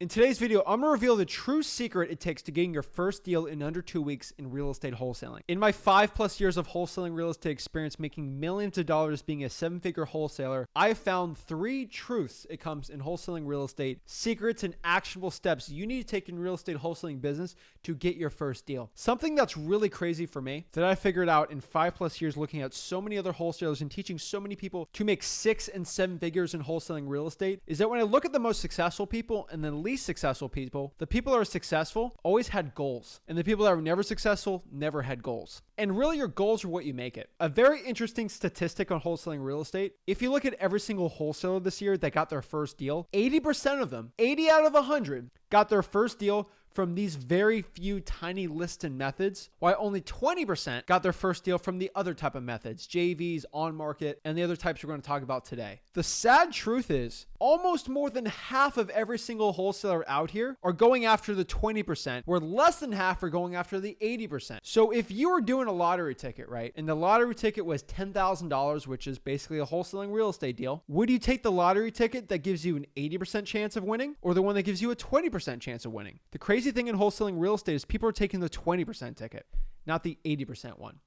In today's video, I'm gonna reveal the true secret it takes to getting your first deal in under 2 weeks in real estate wholesaling. In my 5+ years of wholesaling real estate experience, making millions of dollars being a 7-figure wholesaler, I found 3 truths it comes in wholesaling real estate, secrets and actionable steps you need to take in real estate wholesaling business to get your first deal. Something that's really crazy for me that I figured out in 5+ years looking at so many other wholesalers and teaching so many people to make 6 and 7 figures in wholesaling real estate is that when I look at the most successful people and the least successful people, the people that are successful always had goals, and the people that were never successful never had goals. And really, your goals are what you make it. A very interesting statistic on wholesaling real estate: if you look at every single wholesaler this year that got their first deal, 80% of them, 80 out of 100, got their first deal from these very few tiny lists and methods, while only 20% got their first deal from the other type of methods, JVs, on market, and the other types we're going to talk about today. The sad truth is, almost more than half of every single wholesaler out here are going after the 20%, where less than half are going after the 80%. So if you were doing a lottery ticket, right, and the lottery ticket was $10,000, which is basically a wholesaling real estate deal, would you take the lottery ticket that gives you an 80% chance of winning, or the one that gives you a 20% chance of winning? The crazy thing in wholesaling real estate is people are taking the 20% ticket, not the 80% one.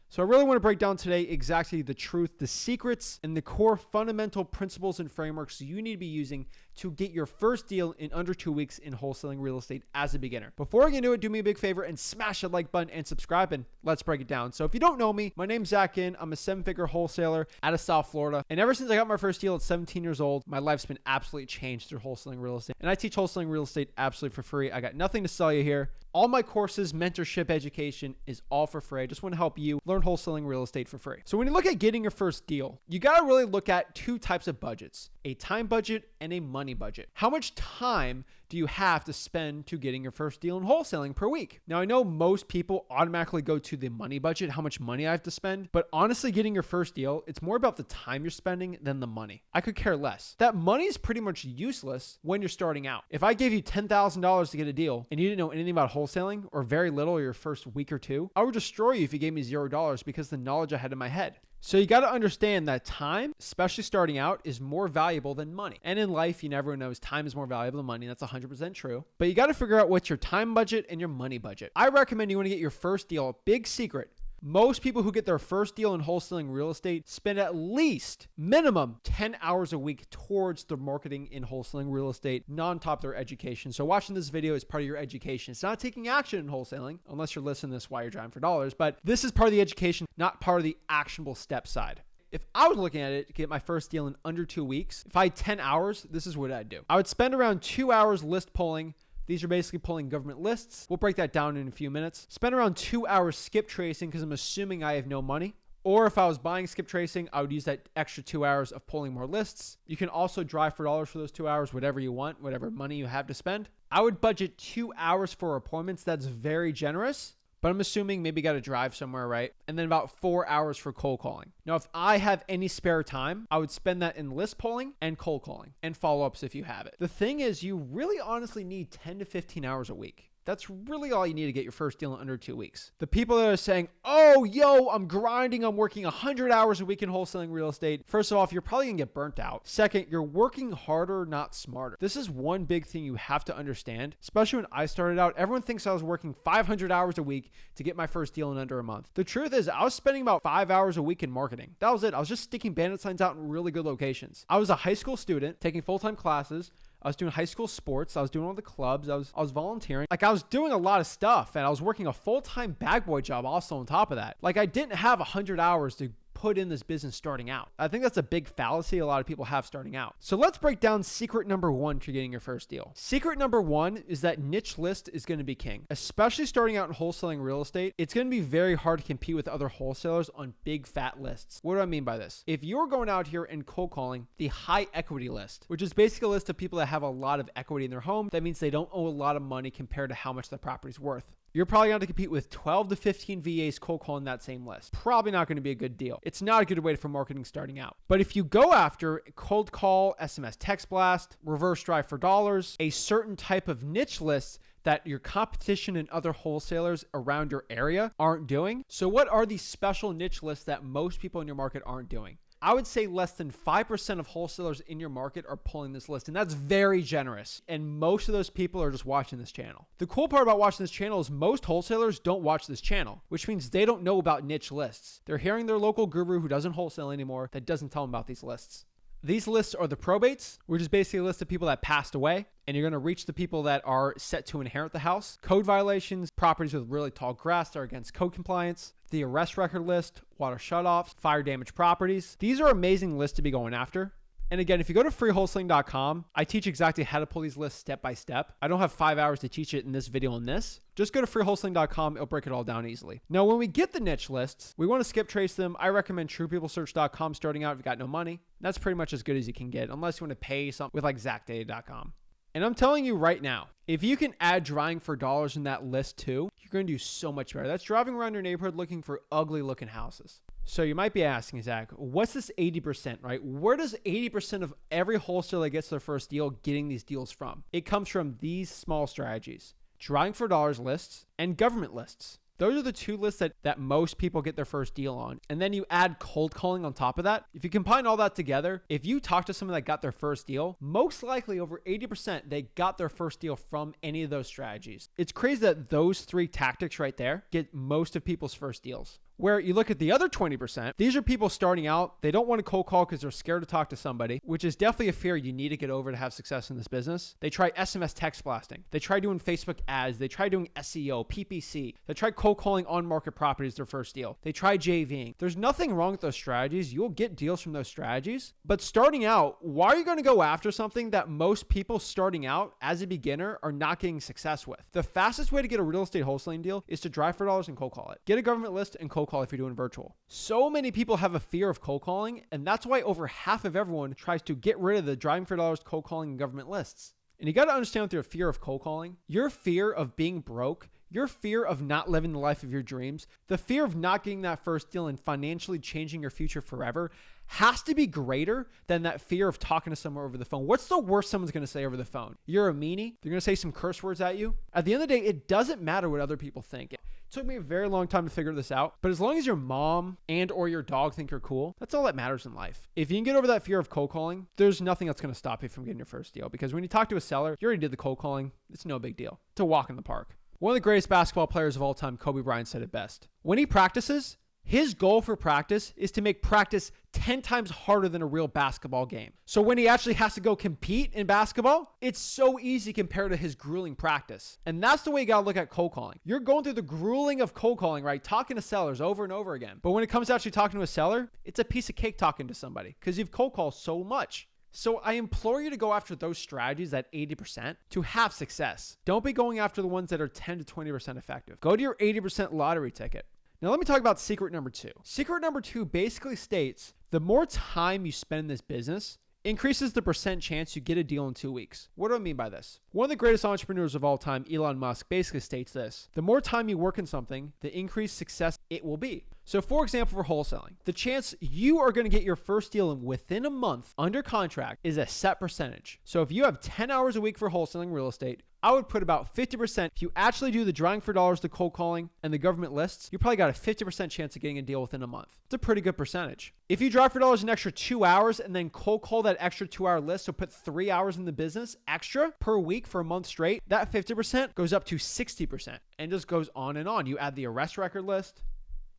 So I really want to break down today exactly the truth, the secrets, and the core fundamental principles and frameworks you need to be using to get your first deal in under 2 weeks in wholesaling real estate as a beginner. Before I get into it, do me a big favor and smash that like button and subscribe, and let's break it down. So if you don't know me, my name's Zach Ginn. I'm a 7-figure wholesaler out of South Florida. And ever since I got my first deal at 17 years old, my life's been absolutely changed through wholesaling real estate. And I teach wholesaling real estate absolutely for free. I got nothing to sell you here. All my courses, mentorship, education is all for free. I just want to help you learn wholesaling real estate for free. So when you look at getting your first deal, you got to really look at 2 types of budgets: a time budget and a money budget. How much time do you have to spend to getting your first deal in wholesaling per week? Now, I know most people automatically go to the money budget, how much money I have to spend, but honestly, getting your first deal, it's more about the time you're spending than the money. I could care less. That money is pretty much useless when you're starting out. If I gave you $10,000 to get a deal and you didn't know anything about wholesaling or very little your first week or 2, I would destroy you if you gave me $0 because the knowledge I had in my head. So you got to understand that time, especially starting out, is more valuable than money. And in life, you never know, time is more valuable than money. That's 100% true. But you got to figure out what's your time budget and your money budget. I recommend you want to get your first deal. A big secret: most people who get their first deal in wholesaling real estate spend at least minimum 10 hours a week towards the marketing in wholesaling real estate, non-top their education. So watching this video is part of your education. It's not taking action in wholesaling, unless you're listening to this while you're driving for dollars, but this is part of the education, not part of the actionable step side. If I was looking at it to get my first deal in under 2 weeks, if I had 10 hours, this is what I'd do. I would spend around 2 hours list polling. These are basically pulling government lists. We'll break that down in a few minutes. Spend around 2 hours skip tracing because I'm assuming I have no money. Or if I was buying skip tracing, I would use that extra 2 hours of pulling more lists. You can also drive for dollars for those 2 hours, whatever you want, whatever money you have to spend. I would budget 2 hours for appointments. That's very generous, but I'm assuming maybe got to drive somewhere, right? And then about 4 hours for cold calling. Now, if I have any spare time, I would spend that in list polling and cold calling and follow-ups if you have it. The thing is, you really honestly need 10 to 15 hours a week. That's really all you need to get your first deal in under 2 weeks. The people that are saying, oh, yo, I'm grinding, I'm working 100 hours a week in wholesaling real estate. First off, you're probably gonna get burnt out. Second, you're working harder, not smarter. This is one big thing you have to understand, especially when I started out. Everyone thinks I was working 500 hours a week to get my first deal in under a month. The truth is, I was spending about 5 hours a week in marketing. That was it. I was just sticking bandit signs out in really good locations. I was a high school student taking full-time classes. I was doing high school sports. I was doing all the clubs. I was volunteering. Like, I was doing a lot of stuff, and I was working a full-time bag boy job also on top of that. Like, I didn't have 100 hours to put in this business starting out. I think that's a big fallacy a lot of people have starting out. So let's break down secret number 1 to getting your first deal. Secret number 1 is that niche list is going to be king. Especially starting out in wholesaling real estate, it's going to be very hard to compete with other wholesalers on big fat lists. What do I mean by this? If you're going out here and cold calling the high equity list, which is basically a list of people that have a lot of equity in their home, that means they don't owe a lot of money compared to how much the property's worth. You're probably going to compete with 12 to 15 VAs cold calling that same list. Probably not going to be a good deal. It's not a good way for marketing starting out. But if you go after cold call, SMS text blast, reverse drive for dollars, a certain type of niche list that your competition and other wholesalers around your area aren't doing. So what are these special niche lists that most people in your market aren't doing? I would say less than 5% of wholesalers in your market are pulling this list. And that's very generous. And most of those people are just watching this channel. The cool part about watching this channel is most wholesalers don't watch this channel, which means they don't know about niche lists. They're hearing their local guru who doesn't wholesale anymore that doesn't tell them about these lists. These lists are the probates, which is basically a list of people that passed away, and you're going to reach the people that are set to inherit the house. Code violations, properties with really tall grass that are against code compliance, the arrest record list, water shutoffs, fire damaged properties. These are amazing lists to be going after. And again, if you go to freewholesaling.com, I teach exactly how to pull these lists step by step. I don't have 5 hours to teach it in this video on this. Just go to freewholesaling.com. It'll break it all down easily. Now, when we get the niche lists, we want to skip trace them. I recommend truepeoplesearch.com starting out if you got no money. That's pretty much as good as you can get, unless you want to pay something with like ZacData.com. And I'm telling you right now, if you can add driving for dollars in that list too, you're going to do so much better. That's driving around your neighborhood looking for ugly looking houses. So you might be asking, Zach, what's this 80%, right? Where does 80% of every wholesaler that gets their first deal getting these deals from? It comes from these small strategies: driving for dollars lists and government lists. Those are the two lists that most people get their first deal on. And then you add cold calling on top of that. If you combine all that together, if you talk to someone that got their first deal, most likely over 80%, they got their first deal from any of those strategies. It's crazy that those three tactics right there get most of people's first deals. Where you look at the other 20%, these are people starting out. They don't want to cold call because they're scared to talk to somebody, which is definitely a fear you need to get over to have success in this business. They try SMS text blasting. They try doing Facebook ads. They try doing SEO, PPC. They try cold calling on market properties their first deal. They try JVing. There's nothing wrong with those strategies. You'll get deals from those strategies. But starting out, why are you going to go after something that most people starting out as a beginner are not getting success with? The fastest way to get a real estate wholesaling deal is to drive for dollars and cold call it. Get a government list and cold call if you're doing virtual. So many people have a fear of cold calling, and that's why over half of everyone tries to get rid of the driving for dollars, cold calling, and government lists. And you got to understand with your fear of cold calling, your fear of being broke, your fear of not living the life of your dreams, the fear of not getting that first deal and financially changing your future forever has to be greater than that fear of talking to someone over the phone. What's the worst someone's going to say over the phone? You're a meanie. They're going to say some curse words at you. At the end of the day, it doesn't matter what other people think. It took me a very long time to figure this out, but as long as your mom and or your dog think you're cool, that's all that matters in life. If you can get over that fear of cold calling, there's nothing that's going to stop you from getting your first deal, because when you talk to a seller, you already did the cold calling. It's no big deal. It's a walk in the park. One of the greatest basketball players of all time, Kobe Bryant, said it best. When he practices, his goal for practice is to make practice 10 times harder than a real basketball game. So when he actually has to go compete in basketball, it's so easy compared to his grueling practice. And that's the way you gotta look at cold calling. You're going through the grueling of cold calling, right? Talking to sellers over and over again. But when it comes to actually talking to a seller, it's a piece of cake talking to somebody because you've cold called so much. So I implore you to go after those strategies at 80% to have success. Don't be going after the ones that are 10 to 20% effective. Go to your 80% lottery ticket. Now let me talk about secret number 2. Secret number 2 basically states the more time you spend in this business increases the percent chance you get a deal in 2 weeks. What do I mean by this? One of the greatest entrepreneurs of all time, Elon Musk, basically states this: the more time you work in something, the increased success it will be. So for example, for wholesaling, the chance you are going to get your first deal within a month under contract is a set percentage. So if you have 10 hours a week for wholesaling real estate, I would put about 50%. If you actually do the drawing for dollars, the cold calling, and the government lists, you probably got a 50% chance of getting a deal within a month. It's a pretty good percentage. If you drive for dollars an extra 2 hours and then cold call that extra 2-hour list, so put 3 hours in the business extra per week for a month straight, that 50% goes up to 60% and just goes on and on. You add the arrest record list,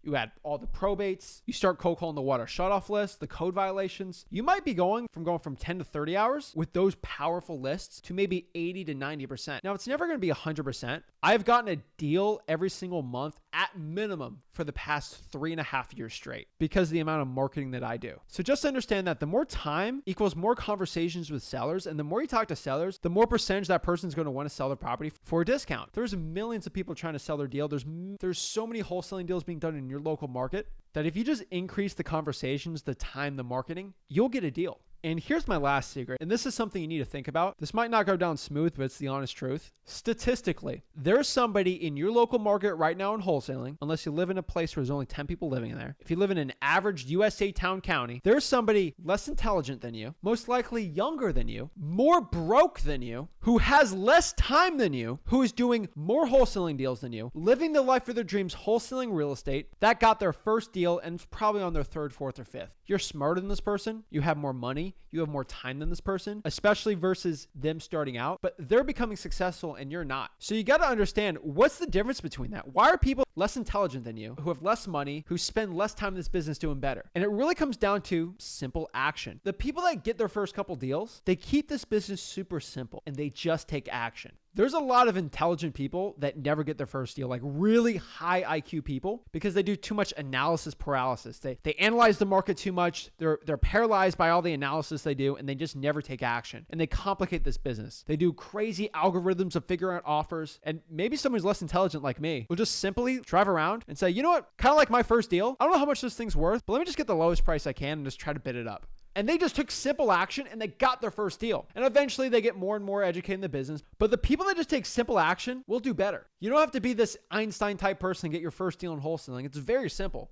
you add all the probates, you start cold calling the water shutoff list, the code violations. You might be going from 10 to 30 hours with those powerful lists to maybe 80 to 90%. Now, it's never going to be 100%. I've gotten a deal every single month at minimum for the past 3.5 years straight because of the amount of marketing that I do. So just understand that the more time equals more conversations with sellers, and the more you talk to sellers, the more percentage that person's going to want to sell their property for a discount. There's millions of people trying to sell their deal. There's so many wholesaling deals being done in your local market that if you just increase the conversations, the time, the marketing, you'll get a deal. And here's my last secret, and this is something you need to think about. This might not go down smooth, but it's the honest truth. Statistically, there's somebody in your local market right now in wholesaling, unless you live in a place where there's only 10 people living in there. If you live in an average USA town county, there's somebody less intelligent than you, most likely younger than you, more broke than you, who has less time than you, who is doing more wholesaling deals than you, living the life of their dreams wholesaling real estate, that got their first deal and is probably on their third, fourth, or fifth. You're smarter than this person. You have more money. You have more time than this person, especially versus them starting out, but they're becoming successful and you're not. So you got to understand, what's the difference between that? Why are people less intelligent than you, who have less money, who spend less time in this business doing better? And it really comes down to simple action. The people that get their first couple deals, they keep this business super simple and they just take action. There's a lot of intelligent people that never get their first deal, like really high IQ people, because they do too much analysis paralysis. They analyze the market too much. They're paralyzed by all the analysis they do, and they just never take action. And they complicate this business. They do crazy algorithms of figuring out offers. And maybe someone who's less intelligent like me will just simply drive around and say, you know what, kind of like my first deal, I don't know how much this thing's worth, but let me just get the lowest price I can and just try to bid it up. And they just took simple action and they got their first deal. And eventually they get more and more educated in the business. But the people that just take simple action will do better. You don't have to be this Einstein type person to get your first deal in wholesaling. It's very simple.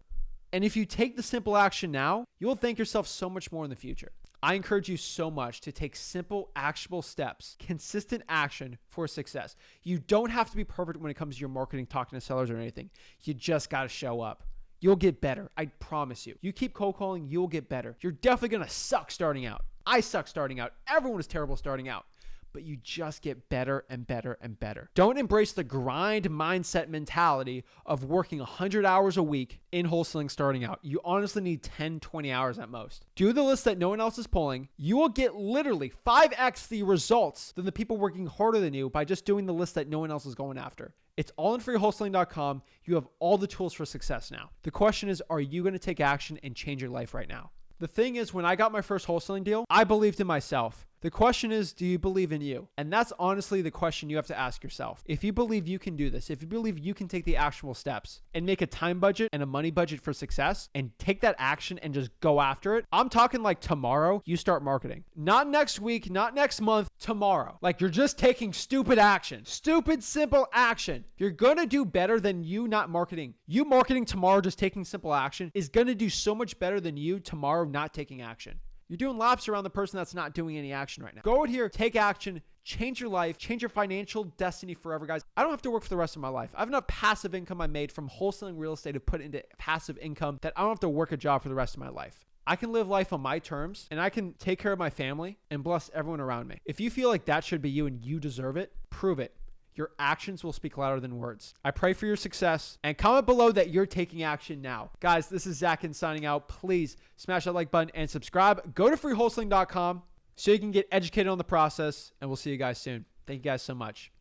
And if you take the simple action now, you'll thank yourself so much more in the future. I encourage you so much to take simple, actionable steps, consistent action for success. You don't have to be perfect when it comes to your marketing, talking to sellers or anything. You just got to show up. You'll get better. I promise you. You keep cold calling, you'll get better. You're definitely going to suck starting out. I suck starting out. Everyone is terrible starting out. But you just get better and better and better. Don't embrace the grind mindset mentality of working 100 hours a week in wholesaling starting out. You honestly need 10, 20 hours at most. Do the list that no one else is pulling. You will get literally 5x the results than the people working harder than you by just doing the list that no one else is going after. It's allinfreewholesaling.com. You have all the tools for success now. The question is, are you going to take action and change your life right now? The thing is, when I got my first wholesaling deal, I believed in myself. The question is, do you believe in you? And that's honestly the question you have to ask yourself. If you believe you can do this, if you believe you can take the actual steps and make a time budget and a money budget for success and take that action and just go after it, I'm talking like tomorrow, you start marketing. Not next week, not next month, tomorrow. Like you're just taking stupid action, stupid, simple action. You're going to do better than you not marketing. You marketing tomorrow, just taking simple action is going to do so much better than you tomorrow not taking action. You're doing laps around the person that's not doing any action right now. Go out here, take action, change your life, change your financial destiny forever, guys. I don't have to work for the rest of my life. I have enough passive income I made from wholesaling real estate to put into passive income that I don't have to work a job for the rest of my life. I can live life on my terms and I can take care of my family and bless everyone around me. If you feel like that should be you and you deserve it, prove it. Your actions will speak louder than words. I pray for your success and comment below that you're taking action now. Guys, this is Zach and signing out. Please smash that like button and subscribe. Go to freewholesaling.com so you can get educated on the process, and we'll see you guys soon. Thank you guys so much.